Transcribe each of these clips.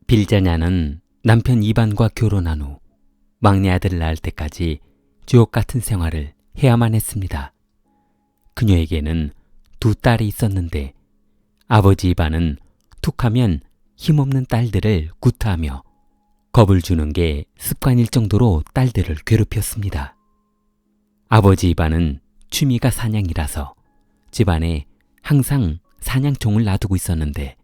빌자냐는 남편 이반과 결혼한 후 막내 아들을 낳을 때까지 주옥 같은 생활을 해야만 했습니다. 그녀에게는 두 딸이 있었는데 아버지 이반은 툭하면 힘없는 딸들을 구타하며 겁을 주는 게 습관일 정도로 딸들을 괴롭혔습니다. 아버지 이반은 취미가 사냥이라서 집안에 항상 사냥총을 놔두고 있었는데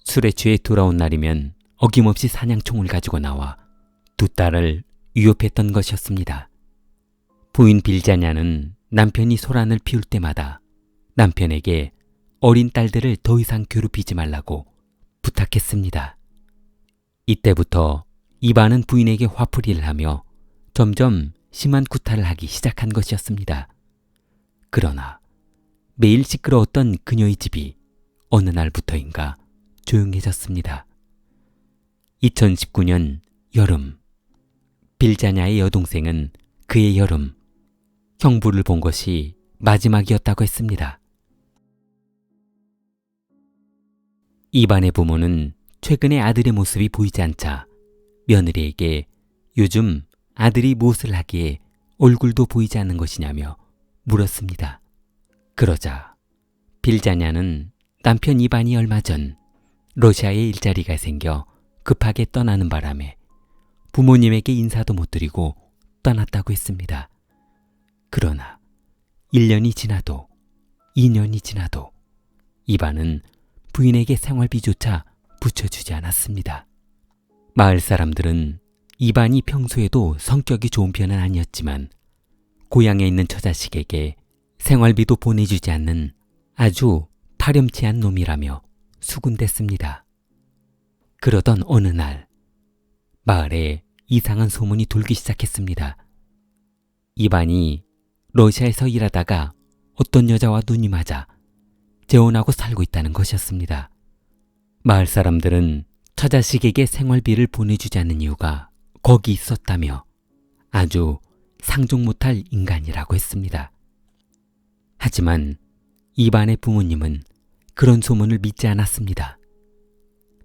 술에 취해 돌아온 날이면 어김없이 사냥총을 가지고 나와 두 딸을 위협했던 것이었습니다. 부인 빌자냐는 남편이 소란을 피울 때마다 남편에게 어린 딸들을 더 이상 괴롭히지 말라고 부탁했습니다. 이때부터 이반은 부인에게 화풀이를 하며 점점 심한 구타를 하기 시작한 것이었습니다. 그러나 매일 시끄러웠던 그녀의 집이 어느 날부터인가 조용해졌습니다. 2019년 여름, 빌자냐의 여동생은 그의 여름, 형부를 본 것이 마지막이었다고 했습니다. 이반의 부모는 최근에 아들의 모습이 보이지 않자 며느리에게 요즘 아들이 무엇을 하기에 얼굴도 보이지 않는 것이냐며 물었습니다. 그러자 빌자냐는 남편 이반이 얼마 전 러시아에 일자리가 생겨 급하게 떠나는 바람에 부모님에게 인사도 못 드리고 떠났다고 했습니다. 그러나 1년이 지나도 2년이 지나도 이반은 부인에게 생활비조차 붙여주지 않았습니다. 마을 사람들은 이반이 평소에도 성격이 좋은 편은 아니었지만 고향에 있는 처자식에게 생활비도 보내주지 않는 아주 파렴치한 놈이라며 수군댔습니다. 그러던 어느 날 마을에 이상한 소문이 돌기 시작했습니다. 이반이 러시아에서 일하다가 어떤 여자와 눈이 맞아 재혼하고 살고 있다는 것이었습니다. 마을 사람들은 처자식에게 생활비를 보내주지 않는 이유가 거기 있었다며 아주 상종 못할 인간이라고 했습니다. 하지만 이반의 부모님은 그런 소문을 믿지 않았습니다.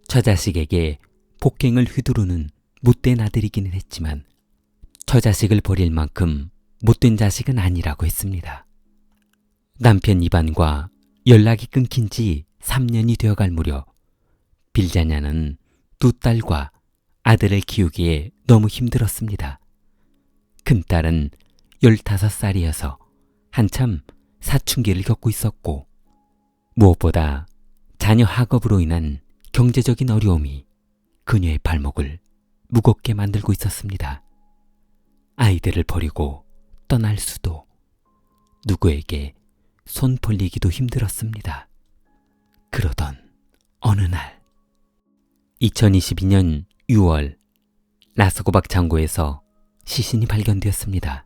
처자식에게 폭행을 휘두르는 못된 아들이기는 했지만 처자식을 버릴 만큼 못된 자식은 아니라고 했습니다. 남편 이반과 연락이 끊긴 지 3년이 되어갈 무렵 빌자냐는 두 딸과 아들을 키우기에 너무 힘들었습니다. 큰딸은 15살이어서 한참 사춘기를 겪고 있었고 무엇보다 자녀 학업으로 인한 경제적인 어려움이 그녀의 발목을 무겁게 만들고 있었습니다. 아이들을 버리고 떠날 수도 누구에게 손 벌리기도 힘들었습니다. 그러던 어느 날 2022년 6월 라스고박 창고에서 시신이 발견되었습니다.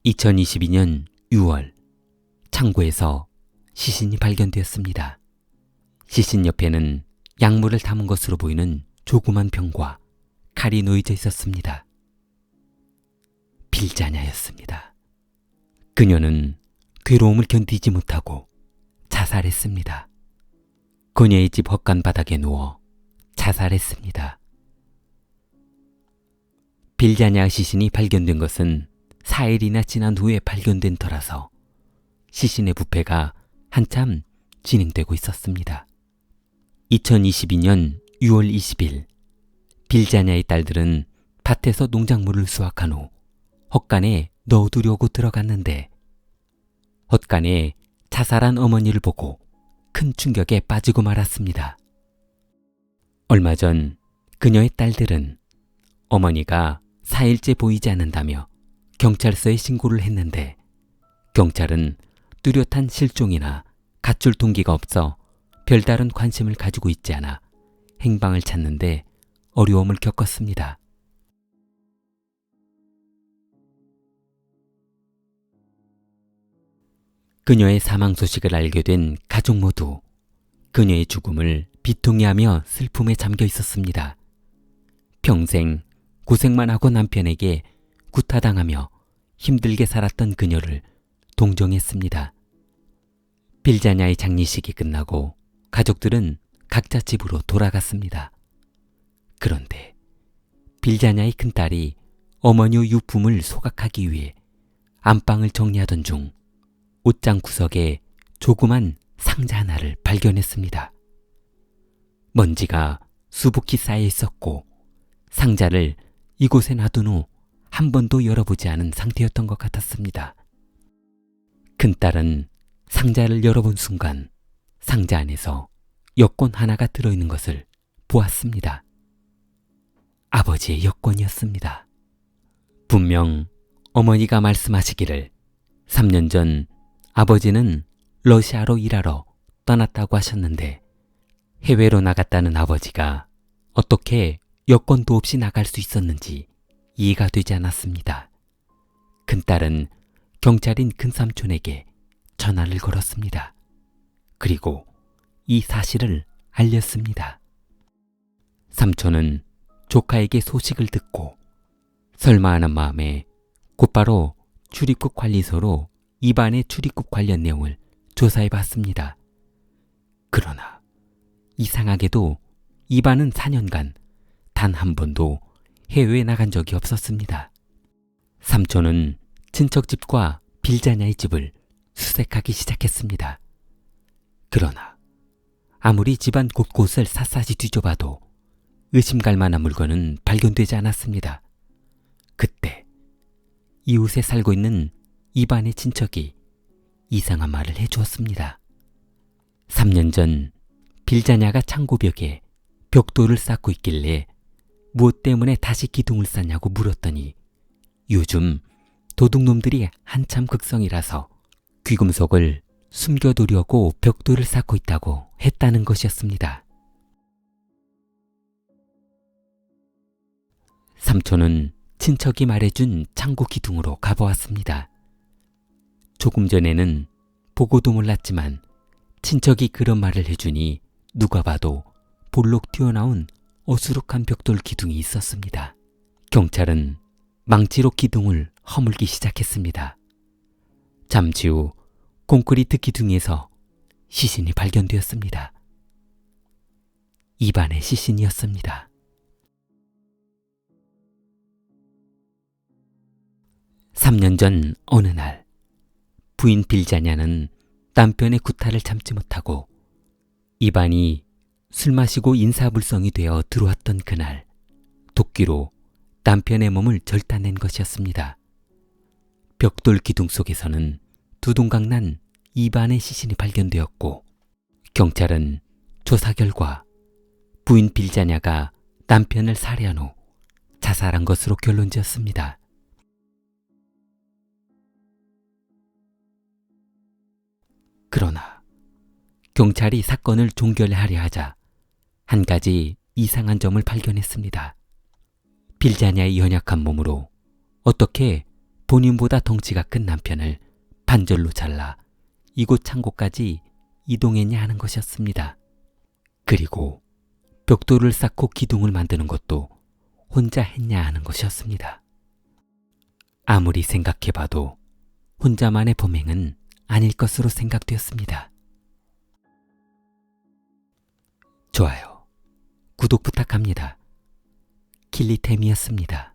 (2022년 6월) 창고에서 시신이 발견되었습니다. 시신 옆에는 약물을 담은 것으로 보이는 조그만 병과 칼이 놓여져 있었습니다. 빌자냐였습니다. 그녀는 괴로움을 견디지 못하고 자살했습니다. 그녀의 집 헛간 바닥에 누워 자살했습니다. 빌자냐 시신이 발견된 것은 4일이나 지난 후에 발견된 터라서 시신의 부패가 한참 진행되고 있었습니다. 2022년 6월 20일 빌자냐의 딸들은 밭에서 농작물을 수확한 후 헛간에 넣어두려고 들어갔는데 헛간에 자살한 어머니를 보고 큰 충격에 빠지고 말았습니다. 얼마 전 그녀의 딸들은 어머니가 4일째 보이지 않는다며 경찰서에 신고를 했는데 경찰은 뚜렷한 실종이나 가출 동기가 없어 별다른 관심을 가지고 있지 않아 행방을 찾는데 어려움을 겪었습니다. 그녀의 사망 소식을 알게 된 가족 모두 그녀의 죽음을 비통해하며 슬픔에 잠겨 있었습니다. 평생 고생만 하고 남편에게 구타당하며 힘들게 살았던 그녀를 동정했습니다. 빌자냐의 장례식이 끝나고 가족들은 각자 집으로 돌아갔습니다. 그런데 빌자냐의 큰딸이 어머니의 유품을 소각하기 위해 안방을 정리하던 중 옷장 구석에 조그만 상자 하나를 발견했습니다. 먼지가 수북히 쌓여 있었고 상자를 이곳에 놔둔 후 한 번도 열어보지 않은 상태였던 것 같았습니다. 큰딸은 상자를 열어본 순간 상자 안에서 여권 하나가 들어있는 것을 보았습니다. 아버지의 여권이었습니다. 분명 어머니가 말씀하시기를 3년 전 아버지는 러시아로 일하러 떠났다고 하셨는데 해외로 나갔다는 아버지가 어떻게 여권도 없이 나갈 수 있었는지 이해가 되지 않았습니다. 큰딸은 경찰인 큰삼촌에게 전화를 걸었습니다. 그리고 이 사실을 알렸습니다. 삼촌은 조카에게 소식을 듣고 설마 하는 마음에 곧바로 출입국 관리소로 입안의 출입국 관련 내용을 조사해 봤습니다. 그러나 이상하게도 입안은 4년간 단 한 번도 해외에 나간 적이 없었습니다. 삼촌은 친척 집과 빌자냐의 집을 수색하기 시작했습니다. 그러나 아무리 집안 곳곳을 샅샅이 뒤져봐도 의심갈 만한 물건은 발견되지 않았습니다. 그때 이웃에 살고 있는 입안의 친척이 이상한 말을 해주었습니다. 3년 전 빌자냐가 창고벽에 벽돌을 쌓고 있길래 무엇 때문에 다시 기둥을 쌓냐고 물었더니 요즘 도둑놈들이 한참 극성이라서 귀금속을 숨겨두려고 벽돌을 쌓고 있다고 했다는 것이었습니다. 삼촌은 친척이 말해준 창고 기둥으로 가보았습니다. 조금 전에는 보고도 몰랐지만 친척이 그런 말을 해주니 누가 봐도 볼록 튀어나온 어수룩한 벽돌 기둥이 있었습니다. 경찰은 망치로 기둥을 허물기 시작했습니다. 잠시 후 콘크리트 기둥에서 시신이 발견되었습니다. 입안의 시신이었습니다. 삼 년 전 어느 날 부인 빌자냐는 남편의 구타를 참지 못하고 입안이 술 마시고 인사불성이 되어 들어왔던 그날 도끼로 남편의 몸을 절단낸 것이었습니다. 벽돌 기둥 속에서는 두둥강난 입안의 시신이 발견되었고 경찰은 조사 결과 부인 빌자냐가 남편을 살해한 후 자살한 것으로 결론지었습니다. 그러나 경찰이 사건을 종결하려 하자 한 가지 이상한 점을 발견했습니다. 빌자냐의 연약한 몸으로 어떻게 본인보다 덩치가 큰 남편을 반절로 잘라 이곳 창고까지 이동했냐 하는 것이었습니다. 그리고 벽돌을 쌓고 기둥을 만드는 것도 혼자 했냐 하는 것이었습니다. 아무리 생각해봐도 혼자만의 범행은 아닐 것으로 생각되었습니다. 좋아요, 구독 부탁합니다. 킬리템이었습니다.